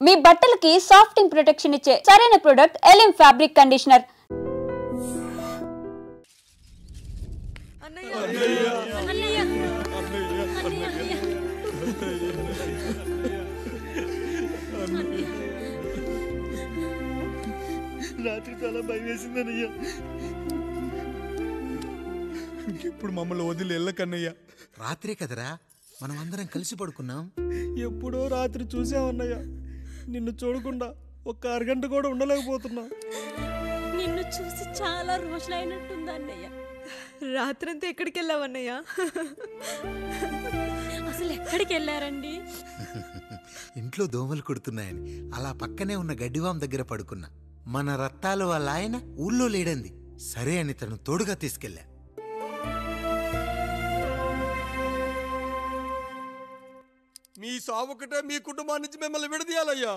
మీ బట్టలకి సాఫ్టింగ్ ప్రొటెక్షన్ ఇచ్చే సరైన ప్రొడక్ట్ ఎలిమ్ ఫ్యాబ్రిక్ కండిషనర్. రాత్రి చాలా భయం వేసిందనయ్యా. ఇప్పుడు మమ్మల్ని వదిలి వెళ్ళకన్నయ్యా. రాత్రే కదరా మనం అందరం కలిసి పడుకున్నాం. ఎప్పుడో రాత్రి చూసామన్నయ్యా. నిన్ను చూడకుండా ఒక్క అరగంట కూడా ఉండలేకపోతున్నా. నిన్ను చూసి చాలా రోజులైనట్టుంది అన్నయ్య. రాత్రంతా ఎక్కడికి వెళ్ళావన్నయ్యా? అసలు ఎక్కడికి వెళ్ళారండి? ఇంట్లో దోమలు కుడుతున్నాయని అలా పక్కనే ఉన్న గడ్డివాం దగ్గర పడుకున్నా. మన రత్తాలు వాళ్ళ ఆయన ఊళ్ళో లేడంది. సరే అని తను తోడుగా తీసుకెళ్ళా. మీ సావుకటే మీ కుటుంబాన్ని నుంచి మిమ్మల్ని విడదీయాలయ్యా.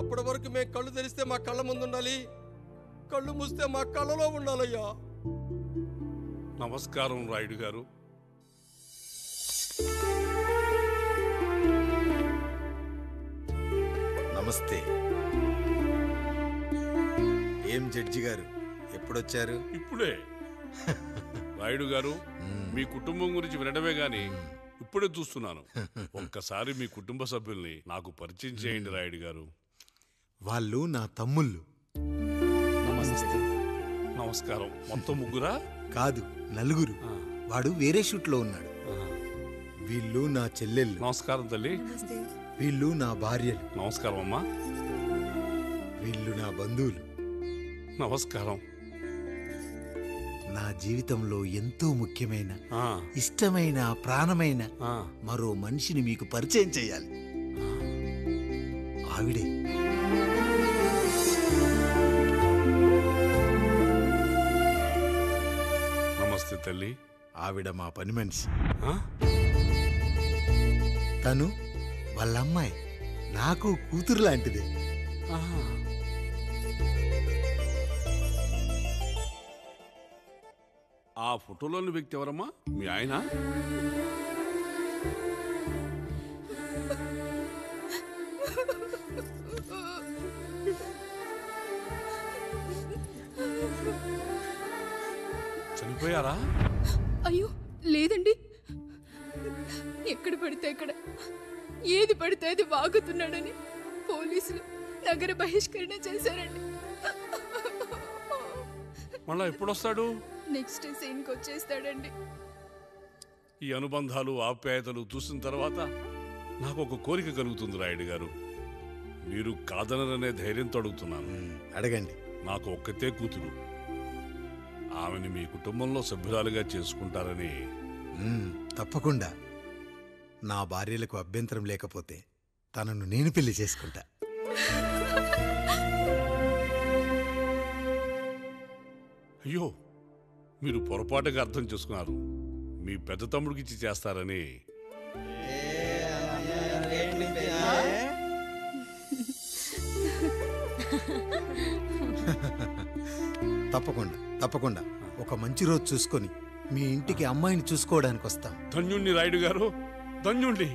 అప్పటి వరకు మేము కళ్ళు తెరిస్తే మా కళ్ళ ముందు ఉండాలి, కళ్ళు మూస్తే మా కళ్ళలో ఉండాలయ్యా. నమస్కారం రాయుడు గారు. నమస్తే. ఏం జడ్జి గారు ఎప్పుడొచ్చారు? ఇప్పుడే. రాయుడు గారు, మీ కుటుంబం గురించి వినడమే గాని ఇప్పుడే చూస్తున్నాను. ఒక్కసారి మీ కుటుంబ సభ్యుల్ని నాకు పరిచయం చేయండి రాయుడు గారు. వాళ్ళు నా తమ్ముళ్ళు. నమస్కారం. మొత్తం ముగ్గురా? కాదు, నలుగురు. వాడు వేరే షూట్లో ఉన్నాడు. వీళ్ళు నా చెల్లెళ్ళు. నమస్కారం తల్లి. వీళ్ళు నా భార్యలు. నమస్కారం అమ్మా. వీళ్ళు నా బంధువులు. నమస్కారం. నా జీవితంలో ఎంతో ముఖ్యమైన, ఇష్టమైన, ప్రాణమైన మరో మనిషిని మీకు పరిచయం చేయాలి. ఆవిడే. నమస్తే తల్లి. ఆవిడ మా పని మనిషి. తను వాళ్ళ అమ్మాయి. నాకు కూతురు లాంటిదే. ఆ ఫోటోలోని వ్యక్తి ఎవరమ్మా? మీ ఆయన? చనిపోయారా? అయ్యో లేదండి. ఎక్కడ పడితే అక్కడ, ఏది పడితే అది వాగుతున్నాడని పోలీసులు నగర బహిష్కరణ చేశారండి. మళ్ళా ఎప్పుడొస్తాడు? నెక్స్ట్ సీన్కి వచ్చేస్తాడండి. ఈ అనుబంధాలు, ఆప్యాయతలు చూసిన తర్వాత నాకు ఒక కోరిక కలుగుతుంది రాయుడు గారు. మీరు కాదనరనే ధైర్యంతో అడుగుతున్నాను. అడగండి. నాకు ఒక్కతే కూతురు. ఆమెని మీ కుటుంబంలో సభ్యురాలుగా చేసుకుంటారని. తప్పకుండా. నా భార్యలకు అభ్యంతరం లేకపోతే తనను నేను పెళ్లి చేసుకుంటా. అయ్యో, మీరు పొరపాటుగా అర్థం చేసుకున్నారు. మీ పెద్ద తమ్ముడికి ఇచ్చి చేస్తారని. తప్పకుండా తప్పకుండా ఒక మంచి రోజు చూసుకొని మీ ఇంటికి అమ్మాయిని చూసుకోవడానికి వస్తాం. ధన్యుణ్ణి రాయుడు గారు, ధన్యుణ్ణి.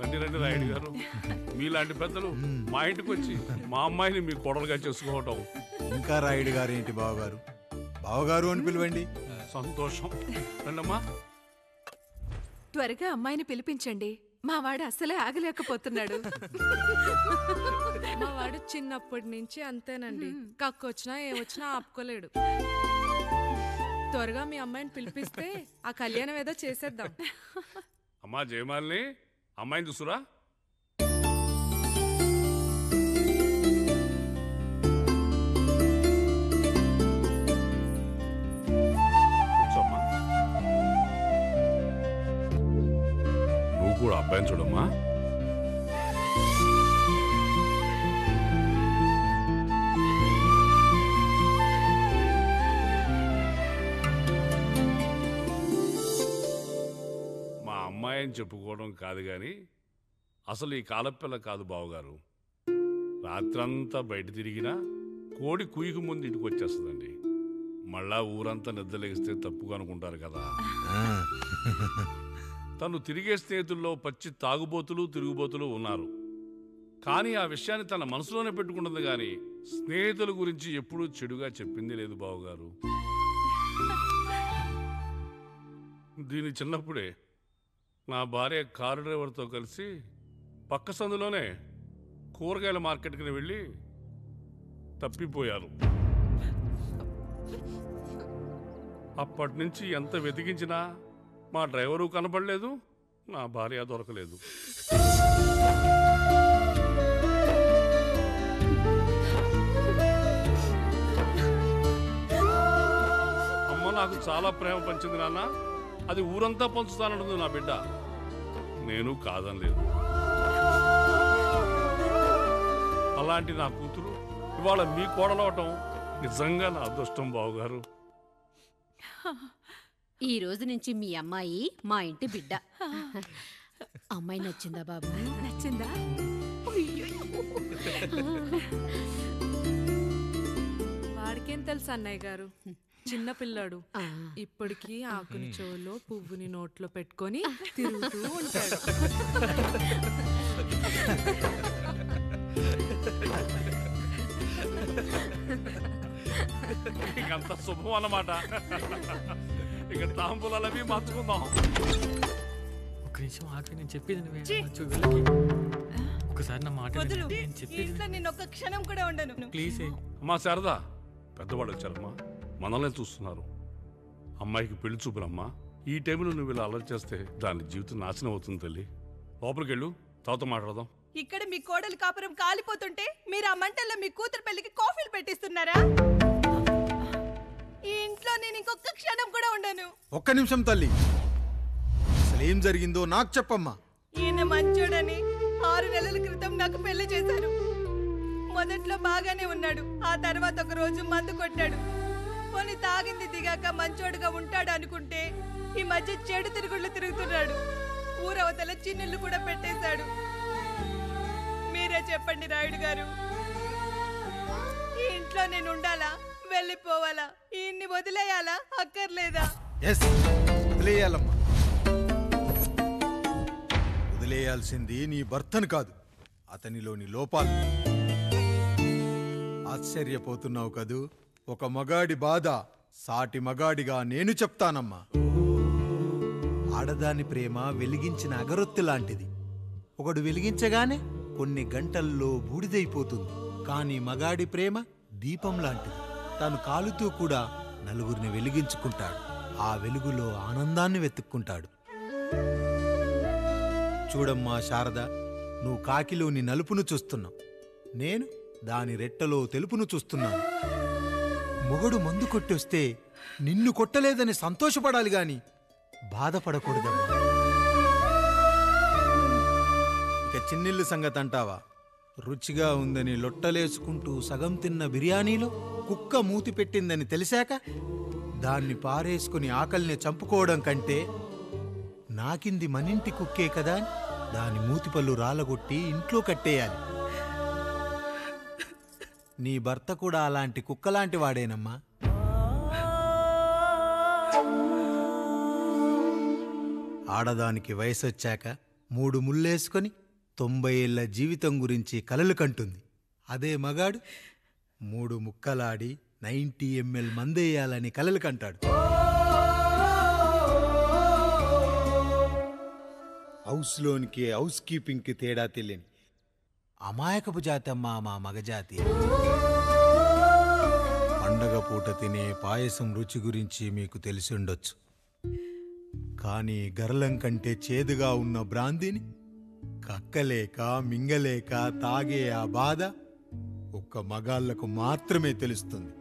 రండి రాయుడు గారు. మీలాంటి పెద్దలు మా ఇంటికి వచ్చి మా అమ్మాయిని మీ కోడలుగా చేసుకోవటం. ఇంకా రాయుడు గారు ఏంటి బావగారు? బావగారు అని పిలవండి. సంతోషం. రండమ్మా. త్వరగా అమ్మాయిని పిలిపించండి. మా వాడు అసలే ఆగలేకపోతున్నాడు. మా వాడు చిన్నప్పటి నుంచి అంతేనండి. కక్కొచ్చినా ఏమొచ్చినా ఆపుకోలేడు. త్వరగా మీ అమ్మాయిని పిలిపిస్తే ఆ కళ్యాణం ఏదో చేసేద్దాం. అమ్మా జయమాలిని, అమ్మాయిని చూసురా. కూర్చోమ్మా. నువ్వు కూడా అబ్బాయిని చూడమ్మా. అమ్మాయిని చెప్పుకోవడం కాదు కానీ అసలు ఈ కాలపిల్ల కాదు బావగారు. రాత్రంతా బయట తిరిగినా కోడి కుయ్యకు ముందు ఇంటికి వచ్చేస్తుందండి. మళ్ళా ఊరంతా నిద్రలేగిస్తే తప్పుగా అనుకుంటారు కదా. తను తిరిగే స్నేహితుల్లో పచ్చి తాగుబోతులు తిరుగుబోతులు ఉన్నారు. కానీ ఆ విషయాన్ని తన మనసులోనే పెట్టుకుంటుంది కానీ స్నేహితుల గురించి ఎప్పుడూ చెడుగా చెప్పింది లేదు బావగారు. దీని చిన్నప్పుడే నా భార్య కారు డ్రైవర్తో కలిసి పక్క సందులోనే కూరగాయల మార్కెట్కి వెళ్ళి తప్పిపోయారు. అప్పటి నుంచి ఎంత వెతికించినా మా డ్రైవరు కనపడలేదు, నా భార్య దొరకలేదు. అమ్మ నాకు చాలా ప్రేమ పంచింది నాన్న, అది ఊరంతా పంచుతానంటుంది నా బిడ్డ. నేను కాదనలేదు. అలాంటి నా కూతురు ఇవాళ మీ కోడలవటం నిజంగా నా అదృష్టం బావగారు. ఈ రోజు నుంచి మీ అమ్మాయి మా ఇంటి బిడ్డ. అమ్మాయి నచ్చిందా బాబు? నచ్చిందా? వాడికేం తెలుసు అన్నయ్య గారు, చిన్న పిల్లాడు. ఇప్పటికీ ఆకుని చెవులో పువ్వుని నోట్లో పెట్టుకొని తిరుగుతూ ఉంటాడు. ఇకంత శుభం అన్నమాట. ఇక తాంబూలవి మార్చుకుందాం. ఒక నిమిషం ఆగి, నేను చెప్పేది ఒకసారి నా మాట క్షణం కూడా ఉండను. ప్లీజ్. అమ్మా శారదా, పెద్దవాళ్ళు వచ్చారమ్మా, మనల్ని చూస్తున్నారు. అమ్మాయికి పెళ్లి చూపురమ్మా. ఈ టైంలో నువ్వు ఇలా అలర్ట్ చేస్తే దాని జీవితం నాశనం అవుతుంది తల్లి. లోపలికి వెళ్ళు, తాతో మాట్లాడదాం. ఇక్కడ మీ కోడలు కాపురం కాలిపోతుంటే మీరు ఆ మంటల్లో మీ కూతురు పెళ్లికి కాఫీలు పెట్టిస్తున్నారా? ఈ ఇంట్లో నేను ఇంకొక క్షణం కూడా ఉండను. ఒక్క నిమిషం తల్లి, అసలేం జరిగిందో నాకు చెప్పమ్మా. ఈయన మంచోడని 6 నెలల క్రితం నాకు పెళ్లి చేశారు. మొదట్లో బాగానే ఉన్నాడు, ఆ తర్వాత ఒక రోజు మందు కొట్టాడు. పోనీ తాగింది దిగాక మంచోడుగా ఉంటాడు అనుకుంటే ఈ మధ్య చెడు తిరుగుళ్ళు తిరుగుతున్నాడు. ఊరవతల చిన్నిళ్ళు కూడా పెట్టేశాడు. మీరే చెప్పండి రాయుడు గారు, ఈ ఇంట్లో నేను ఉండాలా, వెళ్ళిపోవాలా, ఈయన్ని వదిలేయాలా, అక్కర్లేదా? వదిలేయాలమ్మా. వదిలేయాల్సింది నీ భర్తను కాదు, అతనిలోని లోపాలు. ఆశ్చర్యపోతున్నావు కదూ? ఒక మగాడి బాధ సాటి మగాడిగా నేను చెప్తానమ్మా. ఆడదాని ప్రేమ వెలిగించిన అగరొత్తి లాంటిది. ఒకడు వెలిగించగానే కొన్ని గంటల్లో బూడిదైపోతుంది. కానీ మగాడి ప్రేమ దీపం లాంటిది. తాను కాలుతూ కూడా నలుగురిని వెలిగించుకుంటాడు. ఆ వెలుగులో ఆనందాన్ని వెతుక్కుంటాడు. చూడమ్మా శారద, నువ్వు కాకిలోని నలుపును చూస్తున్నావు, నేను దాని రెట్టలో తెలుపును చూస్తున్నాను. మొగడు మందు కొట్టొస్తే నిన్ను కొట్టలేదని సంతోషపడాలి గాని బాధపడకూడదమ్మా. ఇక చిన్నిల్లు సంగతి అంటావా? రుచిగా ఉందని లొట్టలేసుకుంటూ సగం తిన్న బిర్యానీలో కుక్క మూతి పెట్టిందని తెలిసాక దాన్ని పారేసుకుని ఆకలిని చంపుకోవడం కంటే నాకింది మనింటి కుక్కే కదా దాని మూతిపళ్ళు రాలగొట్టి ఇంట్లో కట్టేయాలి. నీ భర్త కూడా అలాంటి కుక్కలాంటి వాడేనమ్మా. ఆడదానికి వయసొచ్చాక 3 ముళ్ళేసుకొని 90 ఏళ్ల జీవితం గురించి కలలు కంటుంది. అదే మగాడు 3 ముక్కలాడి 90 ml మందేయాలని కలలు కంటాడు. హౌస్లోనికి హౌస్ కీపింగ్కి తేడా తెలియని అమాయకపు జాతి అమ్మా మా మగజాతి. పండగ పూట తినే పాయసం రుచి గురించి మీకు తెలిసి ఉండొచ్చు. కానీ గరళం కంటే చేదుగా ఉన్న బ్రాందీని కక్కలేక మింగలేక తాగే ఆ బాధ ఒక్క మగాళ్లకు మాత్రమే తెలుస్తుంది.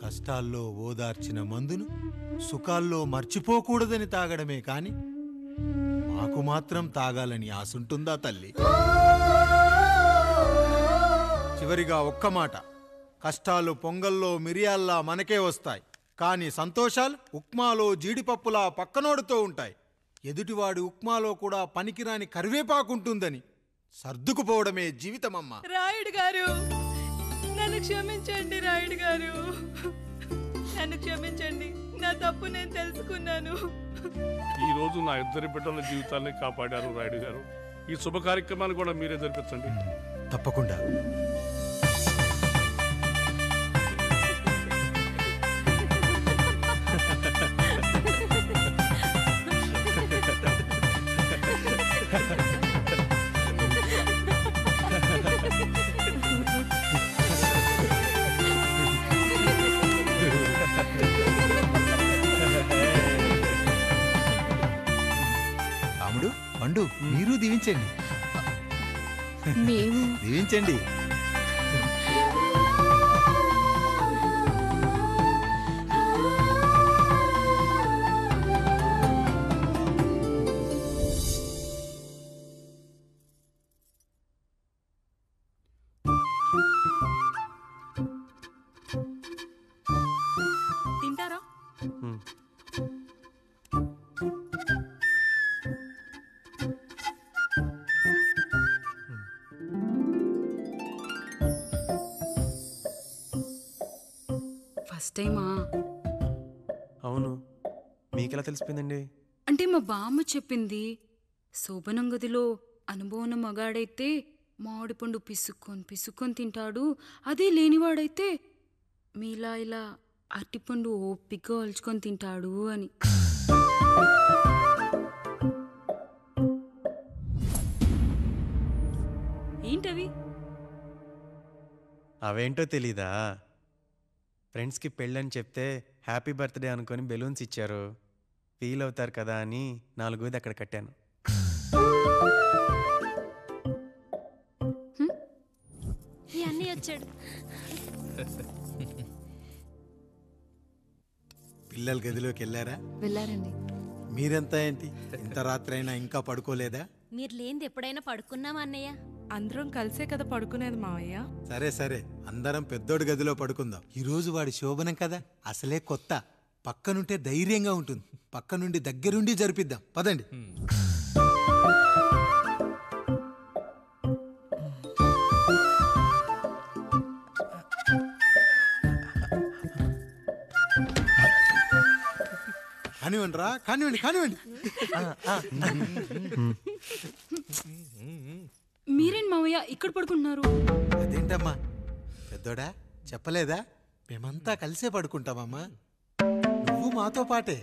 కష్టాల్లో ఓదార్చిన మందును సుఖాల్లో మర్చిపోకూడదని తాగడమే కాని మాకు మాత్రం తాగాలని ఆశుంటుందా తల్లి? చివరిగా ఒక్క మాట, కష్టాలు పొంగల్లో మిరియాల్లా మనకే వస్తాయి, కానీ సంతోషాలు ఉప్మాలో జీడిపప్పులా పక్కనోడుతో ఉంటాయి. ఎదుటివాడి ఉప్మాలో కూడా పనికిరాని కరివేపాకుంటుందని సర్దుకుపోవడమే జీవితమమ్మా. రాయుడు గారు, నన్ను క్షమించండి. రాయుడు గారు, నన్ను క్షమించండి. నా తప్పు నేను తెలుసుకున్నాను. ఈ రోజు నా ఇద్దరి బిడ్డల జీవితాన్ని కాపాడారు రాయుడు గారు. ఈ శుభ కార్యక్రమాన్ని కూడా మీరే జరిపించండి. తప్పకుండా. రాముడు, పండు, మీరు దీవించండి. మేము దీవించండి. తింటారా? ఫస్ట్ టైమా? అవును, మీకెలా తెలిసిపోయిందండి? అంటే మా బామ్మ చెప్పింది. శోభనం గదిలో అనుభవం మగాడైతే మామిడిపండు పిసుక్కొని తింటాడు, అదే లేనివాడైతే మీలా ఇలా అరటిపండు ఓపిగ్గా ఒలుచుకొని తింటాడు అని. ఏంటవి? అవేంటో తెలీదా? ఫ్రెండ్స్కి పెళ్ళని చెప్తే హ్యాపీ బర్త్డే అనుకొని బెలూన్స్ ఇచ్చారు. ఫీల్ అవుతారు కదా అని 4 అక్కడ కట్టాను. అన్నీ వచ్చాడు. పిల్లల గదిలోకి వెళ్ళారా? వెళ్ళారండి. మీరెంతా ఏంటి ఇంత రాత్రి అయినా ఇంకా పడుకోలేదా? మీరు లేనిది ఎప్పుడైనా పడుకున్నామా అన్నయ్య? అందరం కలిసే కదా పడుకునేది మావయ్య. సరే సరే, అందరం పెద్దోడి గదిలో పడుకుందాం. ఈ రోజు వాడి శోభనం కదా, అసలే కొత్త. పక్కనుంటే ధైర్యంగా ఉంటుంది. పక్క నుండి దగ్గరుండి జరిపిద్దాం. పదండి. కానివ్వండి రా, కానివ్వండి కానివ్వండి. మీరేం మావయ్య ఇక్కడ పడుకుంటున్నారు? అదేంటమ్మా పెద్దోడా, చెప్పలేదా? మేమంతా కలిసే పడుకుంటామమ్మా. నువ్వు మాతో పాటే.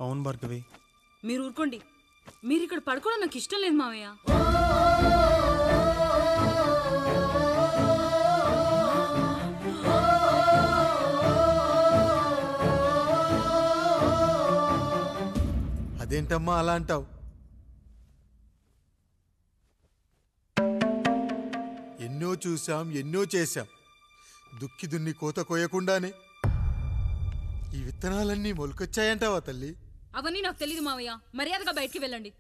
అవును భార్గవి. మీరు ఊరుకోండి. మీరు ఇక్కడ పడుకోవడం నాకు ఇష్టం లేదు మావయ్య. అదేంటమ్మా అలా అంటావు? ఎన్నో చూసాం, ఎన్నో చేశాం. దుక్కి దున్ని కోత కోయకుండానే ఈ విత్తనాలన్నీ మొలకొచ్చాయంటావా తల్లి? అవన్నీ నాకు తెలీదు మావయ్య. మర్యాదగా బయటికి వెళ్ళండి.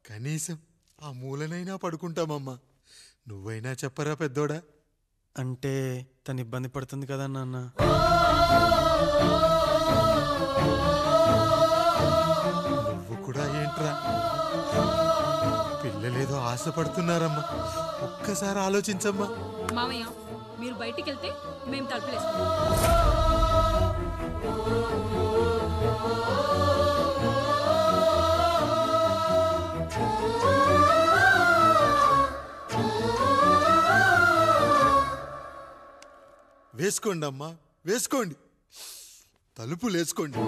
కనీసం ఆ మూలనైనా పడుకుంటామమ్మా. నువ్వైనా చెప్పరా పెద్దోడా? అంటే తను ఇబ్బంది పడుతుంది కదా నాన్న. నువ్వు కూడా ఏంట్రా? పిల్లలేదో ఆశపడుతున్నారమ్మా. ఒక్కసారి ఆలోచించమ్మా. మావయ్య మీరు బయటికి వెళ్తే మేము తలుపులేసుకుంటాం. వేసుకోండి అమ్మా, వేసుకోండి. తలుపులు వేసుకోండి.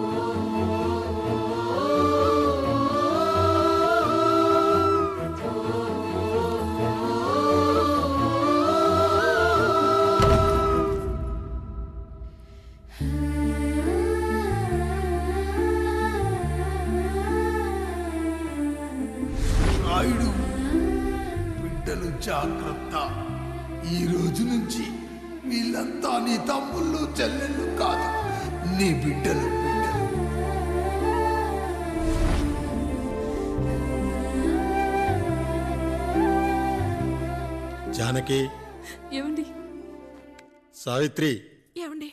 రాయుడు, బిడ్డలు జాగ్రత్త. ఈ రోజు నుంచి వీళ్ళంతా నీ తమ్ముళ్ళు చెల్లెళ్ళు కాదు, నీ బిడ్డలు. జానకి, ఏమండి? సావిత్రి, ఏమండి?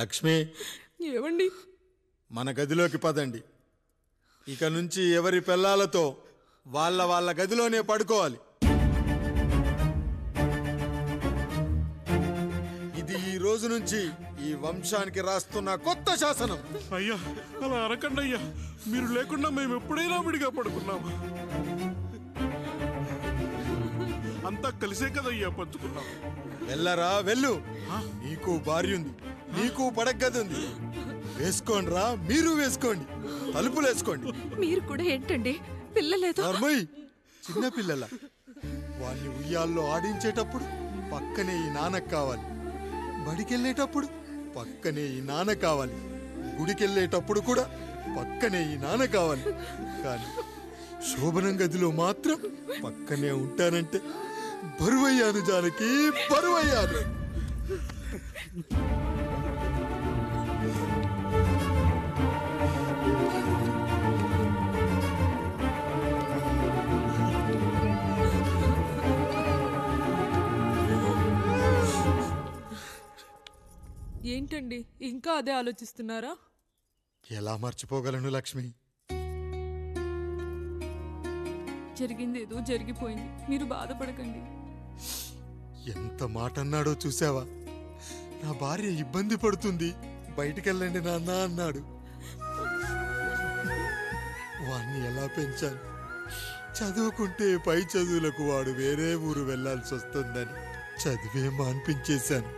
లక్ష్మి, ఏమండి? మన గదిలోకి పదండి. ఇక నుంచి ఎవరి పిల్లలతో వాళ్ళ వాళ్ళ గదిలోనే పడుకోవాలి. రోజు నుంచి ఈ వంశానికి రాస్తున్న కొత్త శాసనం. అయ్యా అలా అరకండి అయ్యా, మీరు లేకుండా మేము ఎప్పుడైనా విడిగా పడుకున్నాము. అంతా కలిసే కదయ్యా పంచుకున్నాం. వెళ్ళరా వెళ్ళు. నీకు భార్య ఉంది, నీకు పడగది ఉంది. వేసుకోండిరా, మీరు వేసుకోండి, తలుపులు వేసుకోండి. మీరు కూడా ఏంటండి పిల్లలేదు? చిన్న పిల్లల వాళ్ళని ఉయ్యాల్లో ఆడించేటప్పుడు పక్కనే ఈ నాన్న కావాలి, బడికెళ్ళేటప్పుడు పక్కనే ఈ నాన్న కావాలి, గుడికెళ్ళేటప్పుడు కూడా పక్కనే ఈ నాన్న కావాలి. కానీ శోభనం గదిలో మాత్రం పక్కనే ఉంటానంటే బరువయ్యాను జానకి, బరువయ్యాను. ఏంటండి ఇంకా అదే ఆలోచిస్తున్నారా? ఎలా మర్చిపోగలను లక్ష్మి? జరిగింది ఏదో జరిగిపోయింది, మీరు బాధపడకండి. ఎంత మాట అన్నాడో చూసావా? నా భార్య ఇబ్బంది పడుతుంది, బయటికెళ్ళండి నాన్న అన్నాడు. వాణ్ణి ఎలా పెంచాను? చదువుకుంటే పై చదువులకు వాడు వేరే ఊరు వెళ్లాల్సి వస్తుందని చదివే మాన్పించేశాను.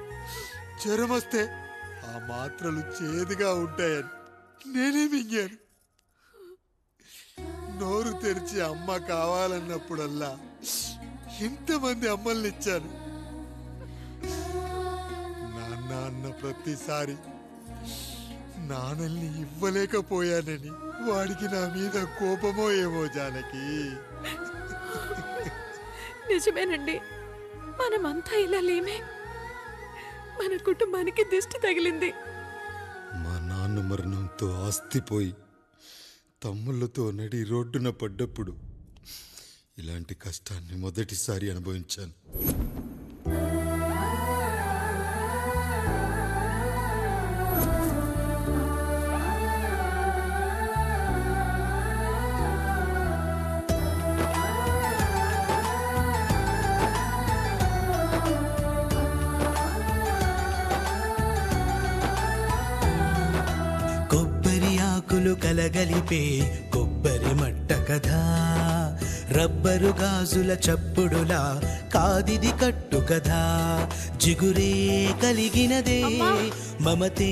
జ్వరం వస్తే ఆ మాత్రలు చేదుగా ఉంటాయని నేనే మింగాను. నోరు తెరిచి అమ్మ కావాలన్నప్పుడల్లా ఎంతమంది అమ్మల్ని ఇచ్చాను. నాన్న అన్న ప్రతిసారి నాన్నల్ని ఇవ్వలేకపోయానని వాడికి నా మీద కోపమో ఏమో జానకి. నిజమేనండి, మనమంతా ఇలా లేమే. మన కుటుంబానికి దిష్టి తగిలింది. మా నాన్న మరణంతో ఆస్తిపోయి తమ్ముళ్ళతో నడి రోడ్డున పడ్డప్పుడు ఇలాంటి కష్టాన్ని మొదటిసారి అనుభవించాను. కలగలిపే కొబ్బరి మట్ట కథ, రబ్బరు గాజుల చప్పుడులా కాదిది కట్టు కథ. జిగురే కలిగినదే మమతే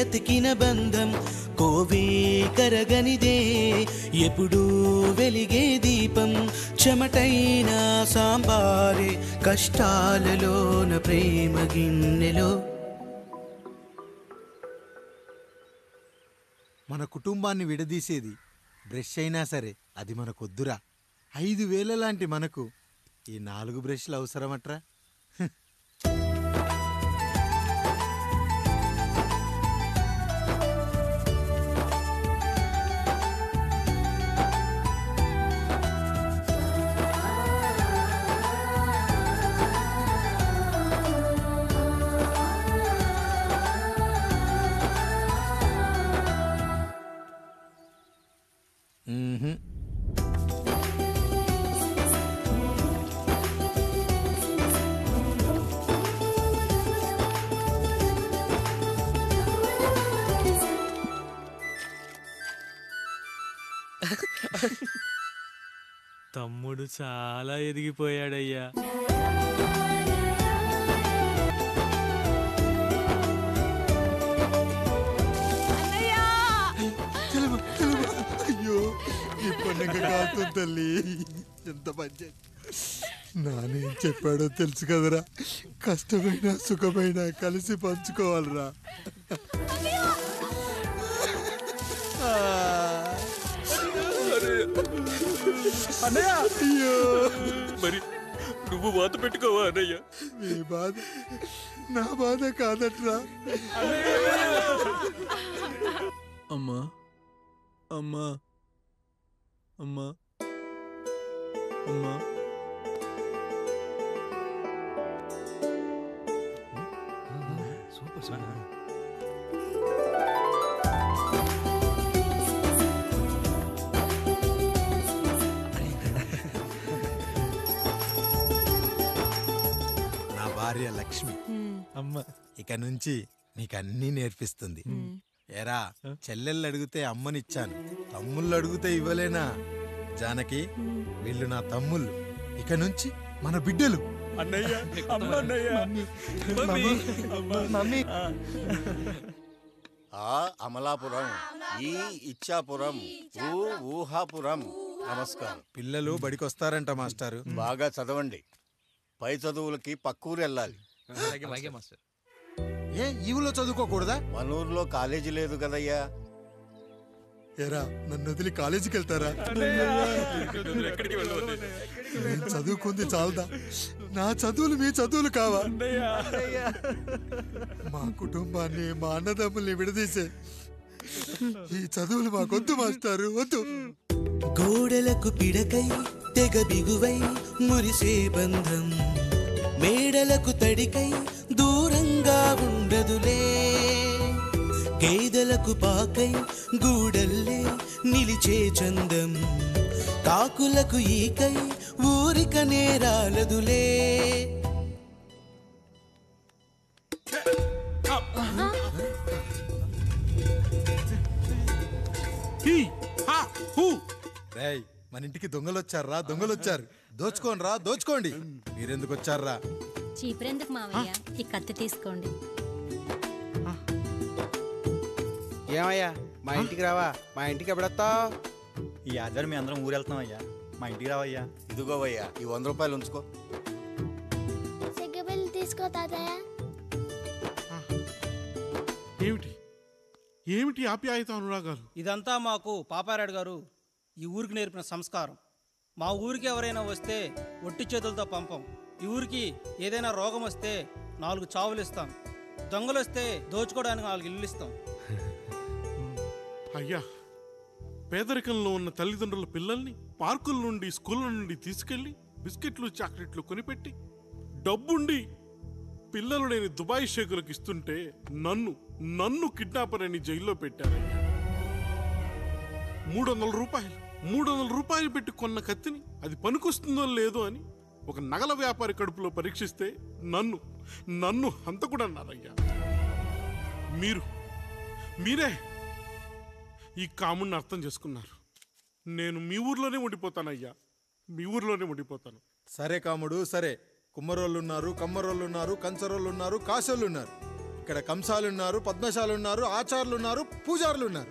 ఎతికిన బంధం, కోవే కరగనిదే ఎప్పుడూ వెలిగే దీపం. చెమటైన సాంబారే కష్టాలలోన ప్రేమ గిన్నెలో. మన కుటుంబాన్ని విడదీసేది బ్రష్ అయినా సరే అది మనకొద్దురా. 5,000 లాంటి మనకు ఈ 4 బ్రష్లు అవసరమట్రా? తమ్ముడు చాలా ఎదిగిపోయాడయ్యా. అయ్యో ఈ పండుగ కాదు తల్లి, ఎంత మంచి. నానేం చెప్పాడో తెలుసు కదరా, కష్టమైన సుఖమైన కలిసి పంచుకోవాలరా. అయ్యో మరి నువ్వు బాధ పెట్టుకోవా అన్నయ్య? మీ బాధ నా బాధ కాదట్రా. అమ్మా అమ్మా అమ్మా అమ్మా సూపర్. నా భార్య లక్ష్మి అమ్మ ఇక నుంచి నీకన్నీ నేర్పిస్తుంది. ఏరా, చెల్లెళ్ళు అడిగితే అమ్మనిచ్చాను, తమ్ముళ్ళు అడిగితే ఇవ్వలేనా? జానకి, వీళ్ళు నా తమ్ముళ్ళు, ఇక నుంచి మన బిడ్డలు. అన్నయ్య, అమ్మ అన్నయ్య, మమ్మీ. ఆ అమలాపురం, ఈ ఇచ్చాపురం, ఊహాపురం. నమస్కారం. పిల్లలు బడికొస్తారంట మాస్టారు. బాగా చదవండి, పై చదువులకి పక్కూరు వెళ్ళాలి. ఏ ఈ ఊళ్ళో చదువుకోకూడదా? మన ఊర్లో కాలేజీ లేదు కదయ్యా. ఏరా, నన్ను వదిలి కాలేజీకి వెళ్తారా? నేను చదువుకుంది చాలదా? నా చదువులు మీ చదువులు కావా? మా కుటుంబాన్ని, మా అన్నదమ్ముల్ని విడదీసే ఈ చదువులు మాకొద్దు మాస్టారు, వద్దు. గోడలకు పిడకై తెగ బిగువై మురిసే బంధం, మేడలకు తడికై దూరంగా ఉండదులే. గేదెలకు పాకై గూడల్లే నిలిచే చందం, కాకులకు ఈకై ఊరిక నేరాలదులే. రేయ్, మన ఇంటికి దొంగలొచ్చారా? దొంగలొచ్చారు. దోచుకోండి రా, దోచుకోండి. మీరెందుకు వచ్చారా? చీపురెందుకు మావయ్య, ఈ కత్తి తీసుకోండి. ఏమయ్యా, మా ఇంటికి రావా? మా ఇంటికి ఎప్పుడొస్తావు? ఈ ఆధారం మీ అందరం ఊరు వెళ్తాం అయ్యా, మా ఇంటికి రావయ్యా. ఇదిగోవయ్యా, ఈ 100 రూపాయలు ఉంచుకో. సిగ్గబిల్లి తీసుకో తాతయ్య. ఏమిటి ఏమిటి ఆప్యాయత అనురాగాలు? ఇదంతా మాకు పాపారాయుడు గారు ఈ ఊరికి నేర్పిన సంస్కారం. మా ఊరికి ఎవరైనా వస్తే ఒట్టి చేతులతో పంపం. ఈ ఊరికి ఏదైనా రోగం వస్తే 4 చావులు ఇస్తాం. దొంగలు వస్తే దోచుకోవడానికి 4 ఇల్లు ఇస్తాం. అయ్యా, పేదరికంలో ఉన్న తల్లిదండ్రుల పిల్లల్ని పార్కుల నుండి, స్కూళ్ళ నుండి తీసుకెళ్లి బిస్కెట్లు, చాక్లెట్లు కొనిపెట్టి డబ్బుండి పిల్లలు లేని దుబాయ్ షేకులకు ఇస్తుంటే నన్ను కిడ్నాపర్ అని జైల్లో పెట్టారయ్యా. 300 రూపాయలు పెట్టి కొన్న కత్తిని అది పనికొస్తుందో లేదో అని ఒక నగల వ్యాపారి కడుపులో పరీక్షిస్తే నన్ను హంతకుడు అన్నారయ్యా. మీరే ఈ కాముడిని అర్థం చేసుకున్నారు. నేను మీ ఊర్లోనే ఉండిపోతానయ్యా, మీ ఊర్లోనే ఉండిపోతాను. సరే కాముడు, సరే. కుమ్మరోళ్ళున్నారు, కమ్మరోళ్ళున్నారు, కంచరోళ్ళున్నారు, కాశోళ్ళున్నారు. ఇక్కడ కంసాలున్నారు, పద్మశాలున్నారు, ఆచార్యులున్నారు, పూజారులున్నారు.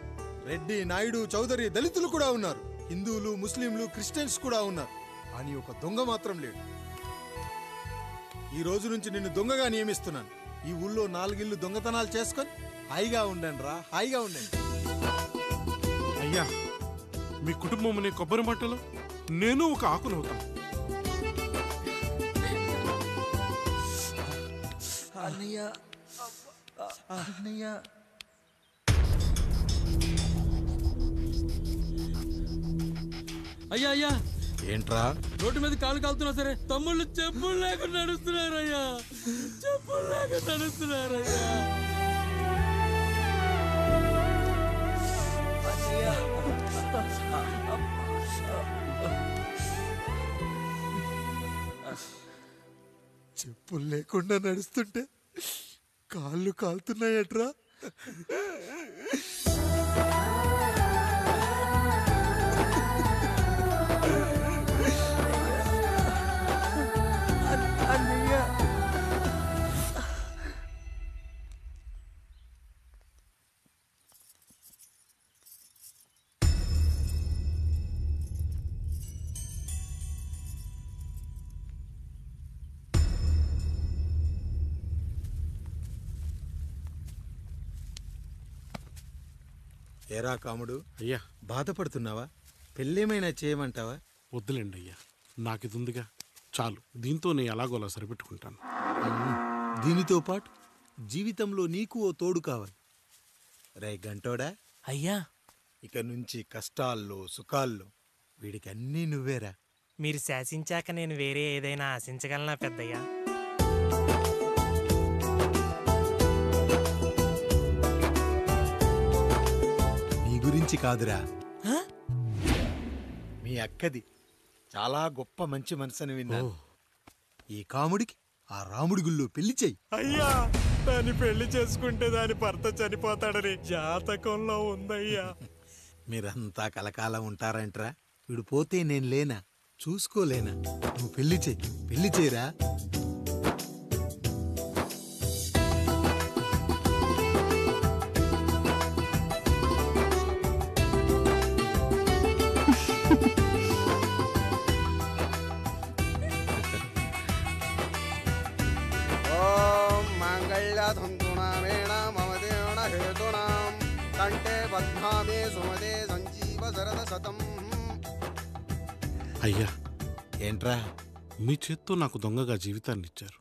రెడ్డి, నాయుడు, చౌదరి, దళితులు కూడా ఉన్నారు. హిందువులు, ముస్లింలు, క్రిస్టియన్స్ కూడా ఉన్నారు. కానీ ఒక దొంగ మాత్రం లేడు. ఈ రోజు నుంచి నిన్ను దొంగగా నియమిస్తున్నాను. ఈ ఊళ్ళో 4 ఇళ్ళు దొంగతనాలు చేసుకొని హాయిగా ఉండండి రా, హాయిగా ఉండండి. అయ్యా, మీ కుటుంబం అనే కొబ్బరి మట్టలో నేను ఒక ఆకునవుతాను. అన్నయ్య, అన్నయ్య. అయ్యా అయ్యా, ఏంట్రా? రోడ్డు మీద కాలు కాలుతున్నా సరే తమ్ముళ్ళు చెప్పులు లేకుండా నడుస్తున్నారయ్యా, చెప్పులు లేకుండా నడుస్తున్నారయ్యా. చెప్పులు లేకుండా నడుస్తుంటే కాళ్ళు కాలుతున్నాయట్రా. ఏరా కాముడు, అయ్యా, బాధపడుతున్నావా? పెళ్ళేమైనా చేయమంటావా? వద్దులేండి అయ్యా, నాకు ఇది ఉందిగా చాలు. దీంతో నేను ఎలాగోలా సరిపెట్టుకుంటాను. దీనితో పాటు జీవితంలో నీకు ఓ తోడు కావాలి. రే గంటోడా, అయ్యా, ఇక నుంచి కష్టాల్లో సుఖాల్లో వీడికి అన్నీ నువ్వేరా. మీరు శాసించాక నేను వేరే ఏదైనా ఆశించగలనా పెద్దయ్యా? నీ గురించి కాదురా, మీ అక్కది చాలా గొప్ప మంచి మనసుని విన్నాను. ఈ కాముడికి ఆ రాముడి గుళ్ళో పెళ్లి చెయ్యి. అయ్యా దాన్ని పెళ్లి చేసుకుంటే దాని భర్త చనిపోతాడని జాతకంలో ఉందయ్యా. మీరంతా కలకాలం ఉంటారంట్రా. వీడు పోతే నేను లేనా, చూసుకోలేనా? నువ్వు పెళ్లి చెయ్యి, పెళ్లి చేయరా. అయ్యా ఏంట్రా? మీ చేత్తో నాకు దొంగగా జీవితాన్ని ఇచ్చారు.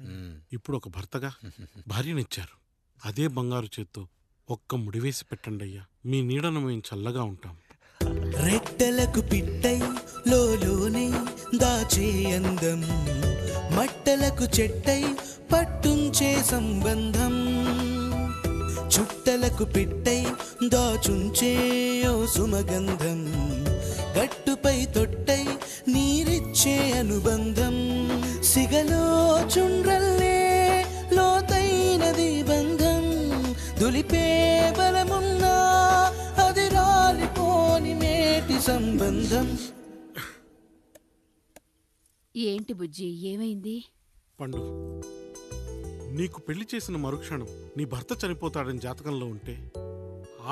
ఇప్పుడు ఒక భర్తగా భార్యనిచ్చారు. అదే బంగారు చేత్తో ఒక్క ముడివేసి పెట్టండి అయ్యా. మీ నీడను మేము చల్లగా ఉంటాం. రెట్టలకు పిట్టై లోలోనే దాచే అందం, మట్టలకు చెట్టై పట్టుంచే సంబంధం, చుట్టలకు పిట్టై దాచుంచే ఓ సుమగంధం, గట్టుపై తొట్టై నీరిచ్చే అనుబంధం, సిగలో చుండ్రల్లే లోతైనది బంధం, దులిపే బలమున్నా అది రాలిపోని మేటి సంబంధం. ఏంటి బుజ్జి, ఏమైంది? పండు, నీకు పెళ్లి చేసిన మరుక్షణం నీ భర్త చనిపోతాడని జాతకంలో ఉంటే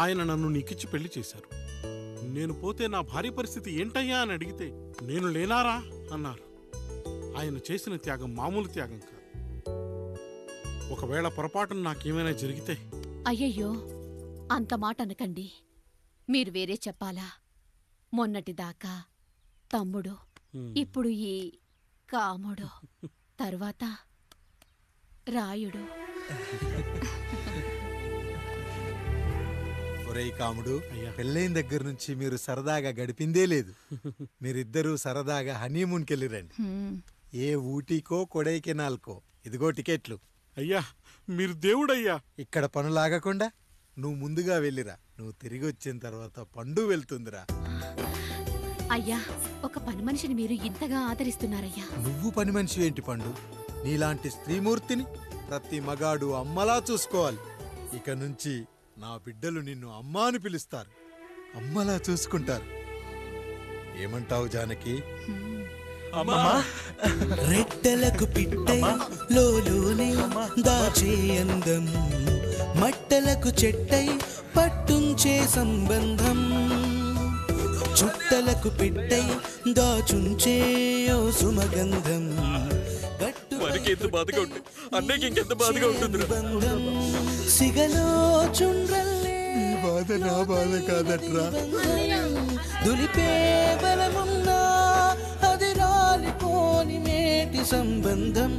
ఆయన నన్ను నీకిచ్చి పెళ్లి చేశారు. నేను పోతే నా భార్య పరిస్థితి ఏంటయ్యా అని అడిగితే నేను లేనారా అన్నారు. ఆయన చేసిన త్యాగం మామూలు త్యాగం కాదు. ఒకవేళ పొరపాటున నాకేమైనా జరిగితే? అయ్యయ్యో, అంత మాట అనకండి. మీరు వేరే చెప్పాలా? మొన్నటిదాకా తమ్ముడు, ఇప్పుడు ఈ కాముడు, తరువాత రాయుడు. ఒరేయ్ కాముడు, పెళ్ళైన దగ్గర నుంచి మీరు సరదాగా గడిపిందే లేదు. మీరిద్దరూ సరదాగా హనీమూన్కి వెళ్ళిరండి. ఏ ఊటీకో కొడైకెనాల్కో. ఇదిగో టికెట్లు. అయ్యా మీరు దేవుడయ్యా. ఇక్కడ పనులాగకుండా నువ్వు ముందుగా వెళ్ళిరా. నువ్వు తిరిగి వచ్చిన తర్వాత పండు వెళ్తుందిరా. అయ్యా, ఒక పని మనిషిని మీరు ఇంతగా ఆదరిస్తున్నారయ్యా. నువ్వు పని మనిషి ఏంటి పండు? నీలాంటి స్త్రీమూర్తిని ప్రతి మగాడు అమ్మలా చూసుకోవాలి. ఇక నుంచి నా బిడ్డలు నిన్ను అమ్మా అని పిలుస్తారు, అమ్మలా చూసుకుంటారు. ఏమంటావు జానకి? రెట్టలకు పిట్టై లోలోనే దాచే అందం, మట్టలకు చెట్టై పట్టుంచే సంబంధం, చుట్టలకు పిట్టై దాచుంచే ఓ సుమగంధం, మనకి ఎంత బాధగా ఉంటుంది, అన్నయ్యకి ఇంకెంత బాధగా ఉంటుంది. సిగలో చుండ్రల్లే ఈ బాధ నా బాధ కాదట్రా. దులిపే బలమున్నా అది రాలిపోని మేటి సంబంధం.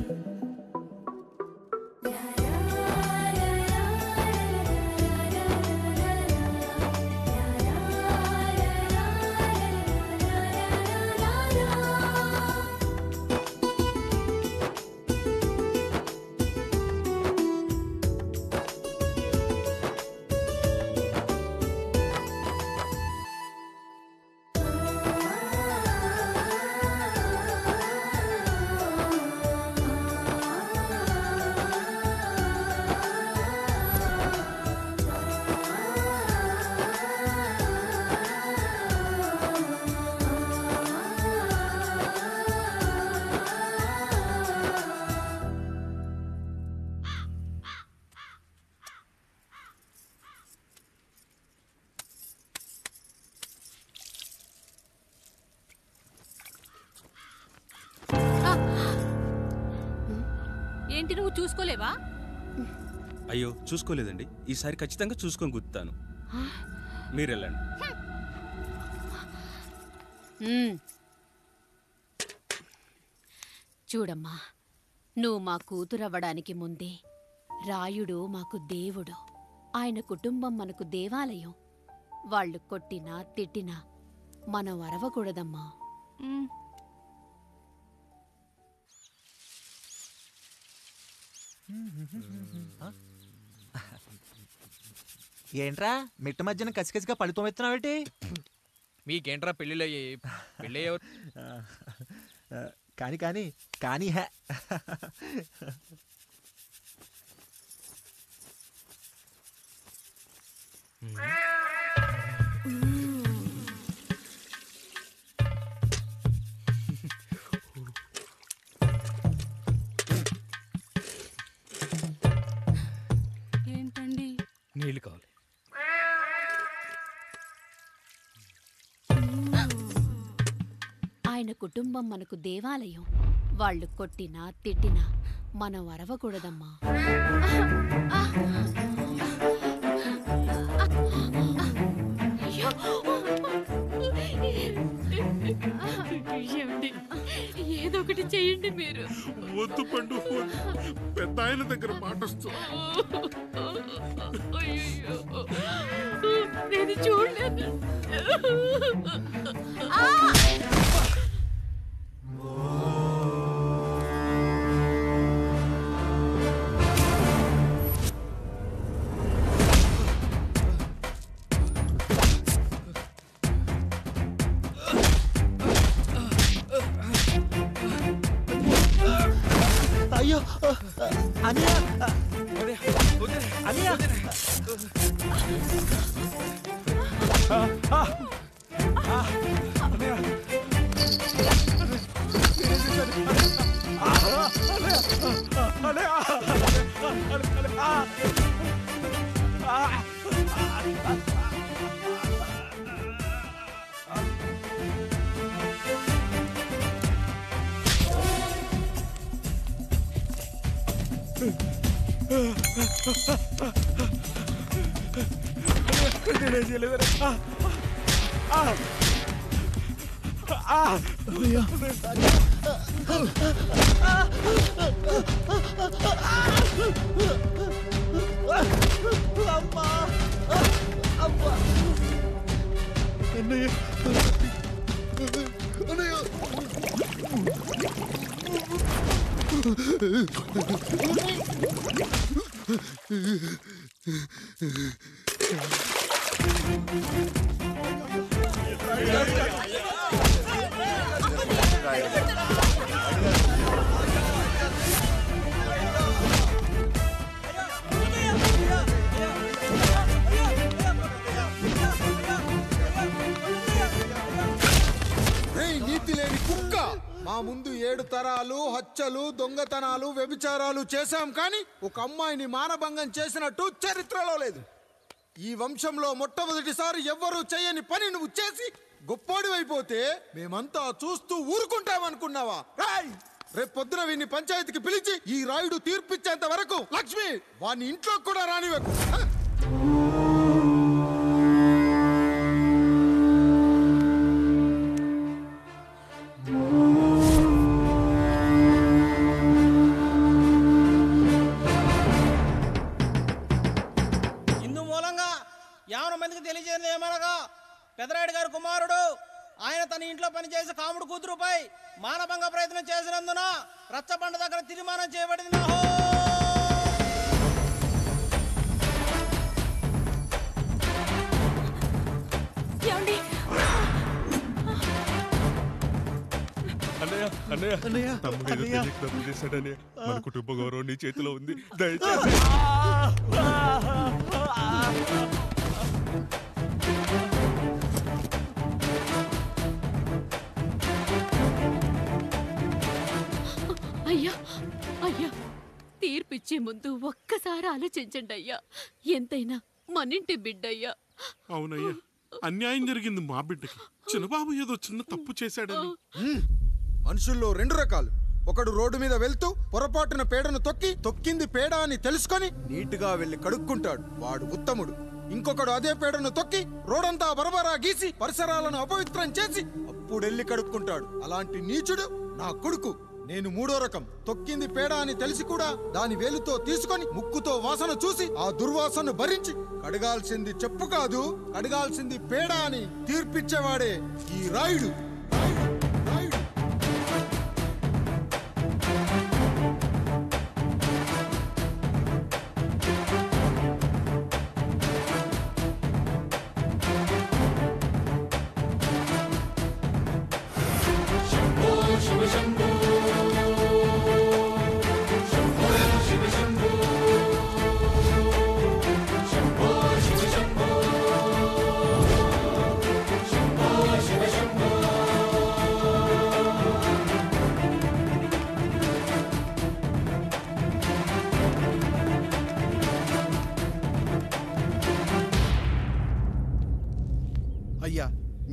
ఏంటి, నువ్వు చూసుకోలేవా? అయ్యో చూసుకోలేదండి, ఈసారి ఖచ్చితంగా చూసుకొని గుర్తాను. మీరు వెళ్ళండి. చూడమ్మా, నువ్వు మా కూతురవ్వడానికి ముందే రాయుడు మాకు దేవుడు. ఆయన కుటుంబం మనకు దేవాలయం. వాళ్ళు కొట్టినా తిట్టినా మనం అరవకూడదమ్మా. ఏంట్రా మిట్ట మధ్యన కసికసిగా పళ్ళుతో ఎత్తున్నావేటి? మీకేంట్రా పెళ్ళిళ్ళయ్యి? పెళ్ళి కానీ కానీ కానీ హే ఏంటండి? నీళ్ళు కావాలి. ఆయన కుటుంబం మనకు దేవాలయం. వాళ్ళు కొట్టినా తిట్టినా మనం అరవకూడదమ్మా. ఏదో ఒకటి చెయ్యండి మీరు. వద్దు పండు, పెద్ద ఆయన దగ్గర మాటొస్తూ. నేను చూడలేదు. అయ్యో అనియా అనియా నీతి లేని కుక్క, మా ముందు 7 తరాలు హత్యలు, దొంగతనాలు, వ్యభిచారాలు చేశాం, కానీ ఒక అమ్మాయిని మానభంగం చేసినట్టు చరిత్రలో లేదు. ఈ వంశంలో మొట్టమొదటిసారి ఎవ్వరూ చేయని పని నువ్వు చేసి గొప్పోడివైపోతే మేమంతా చూస్తూ ఊరుకుంటామనుకున్నావా? రేపు పొద్దున వీడిని పంచాయతీకి పిలిచి ఈ రాయుడు తీర్పిచ్చేంత వరకు లక్ష్మి వాడిని ఇంట్లో కూడా రానివ్వకు. ఇందు మూలంగా 50 మందికి తెలియజేయడం ఏమనగా, పెదరాయుడు గారి కుమారుడు ఆయన తన ఇంట్లో పనిచేసే కాముడు కూతురుపై మానభంగ ప్రయత్నం చేసినందున రచ్చబండ దగ్గర తీర్మానం చేయబడింది. అన్నయ్య తమ్ముడు ఏదో తెలియక తప్పు చేశాడన్నయ్య. మన కుటుంబ గౌరవం నీ చేతిలో ఉంది, దయచేసి. అయ్యా అయ్యా, తీర్పిచ్చే ముందు ఒక్కసారి ఆలోచించండి అయ్యా. ఎంతైనా మనింటి బిడ్డయ్యా. అవునయ్యా, అన్యాయం జరిగింది మా బిడ్డకి. చిన్నబాబు ఏదో చిన్న తప్పు చేశాడని. మనుషుల్లో 2 రకాలు. ఒకడు రోడ్డు మీద వెళ్తూ పొరపాటున పేడను తొక్కింది పేడ అని తెలుసుకొని నీటుగా వెళ్లి కడుక్కుంటాడు, వాడు ఉత్తముడు. ఇంకొకడు అదే పేడను తొక్కి రోడంతా బరబరా గీసి పరిసరాలను అపవిత్రం చేసి అప్పుడెళ్ళి కడుక్కుంటాడు. అలాంటి నీచుడు నా కొడుకు. నేను 3వ రకం. తొక్కింది పేడ అని తెలిసి కూడా దాని వేలుతో తీసుకొని ముక్కుతో వాసన చూసి ఆ దుర్వాసన భరించి కడగాల్సింది చెప్పు కాదు, కడగాల్సింది పేడ అని తీర్పిచ్చేవాడే ఈ రాయుడు. శంభో శివ శంభో అయ్యా,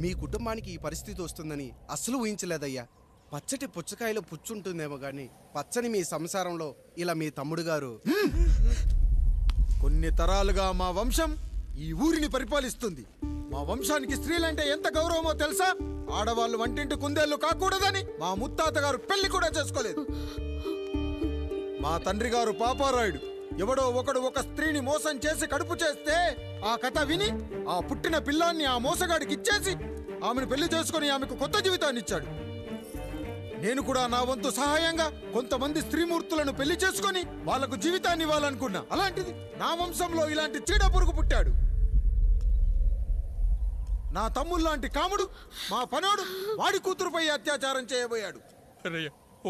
మీ కుటుంబానికి ఈ పరిస్థితి వస్తుందని అస్సలు ఊహించలేదయ్యా. పచ్చటి పుచ్చకాయలో పుచ్చుంటుందేమో గాని పచ్చని మీ సంసారంలో ఇలా మీ తమ్ముడు గారు. కొన్ని తరాలుగా మా వంశం ఈ ఊరిని పరిపాలిస్తుంది. మా వంశానికి స్త్రీలంటే ఎంత గౌరవమో తెలుసా? ఆడవాళ్ళు వంటింటి కుందేళ్లు కాకూడదని మా ముత్తాత గారు పెళ్లి కూడా చేసుకోలేదు. మా తండ్రి గారు పాపారాయుడు ఎవడో ఒకడు ఒక స్త్రీని మోసం చేసి కడుపు చేస్తే ఆ కథ విని ఆ పుట్టిన పిల్లాన్ని ఆ మోసగాడికి ఇచ్చేసి ఆమెను పెళ్లి చేసుకుని ఆమెకు కొత్త జీవితాన్ని ఇచ్చాడు. నేను కూడా నా వంతు సహాయంగా కొంతమంది స్త్రీమూర్తులను పెళ్లి చేసుకుని వాళ్లకు జీవితాన్ని ఇవ్వాలనుకున్నా. అలాంటిది నా వంశంలో ఇలాంటి చీడ పురుగు పుట్టాడు. నా తమ్ముళ్ళలాంటి కాముడు మా పనోడు వాడి కూతురుపై అత్యాచారం చేయబోయాడు.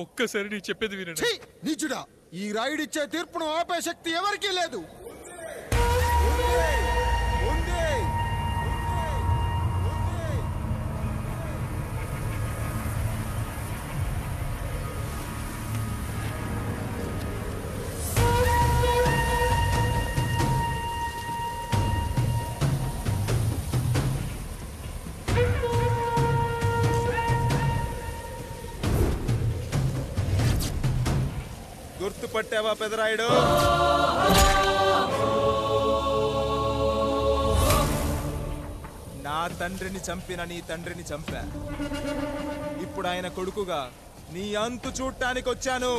ఒక్కసారి నీ చెప్పేది వినండి. నీచుడా, ఈ రాయుడిచ్చే తీర్పును ఆపే శక్తి ఎవరికీ లేదు. గుర్తుపట్టావా పెదరాయుడు? నా తండ్రిని చంపిన నీ తండ్రిని చంపా. ఇప్పుడు ఆయన కొడుకుగా నీ అంతు చూడటానికి వచ్చాను.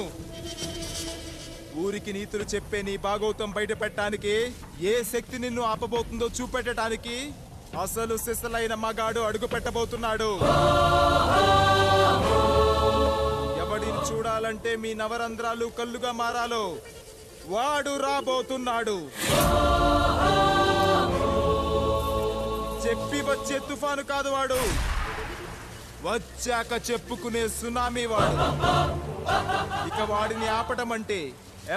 ఊరికి నీతులు చెప్పే నీ భాగవతం బయట పెట్టడానికి, ఏ శక్తి నిన్ను ఆపబోతుందో చూపెట్టడానికి అసలు సిసలైన మగాడు అడుగు పెట్టబోతున్నాడు. ఎవడిని చూడాలంటే మీ నవరంధ్రాలు కళ్ళుగా మారాలో వాడు రాబోతున్నాడు. చెప్పి వచ్చే తుఫాను కాదు వాడు, వచ్చాక చెప్పుకునే సునామీ వాడు. ఇక వాడిని ఆపటం అంటే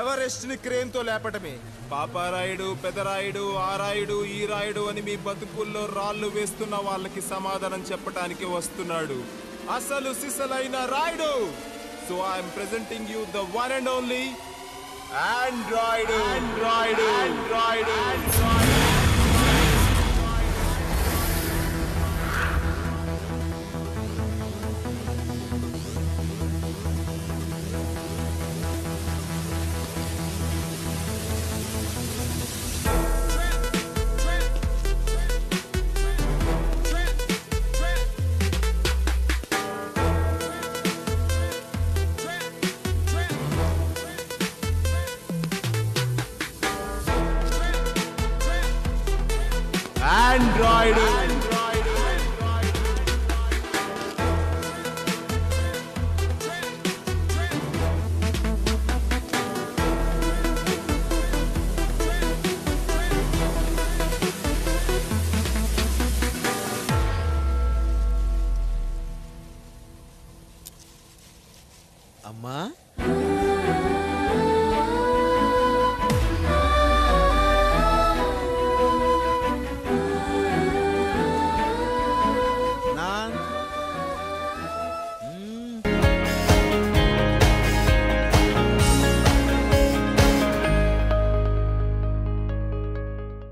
ఎవరెస్ట్ ని క్రేన్ తో లేపటమే. పాపారాయుడు, పెదరాయుడు, ఆ రాయుడు, ఈ రాయుడు అని మీ బతుకుల్లో రాళ్ళు వేస్తున్న వాళ్ళకి సమాధానం చెప్పటానికి వస్తున్నాడు అసలు సిసలైన Rayudu. So I am presenting you the one and only Android. Android. Android. Android. Android.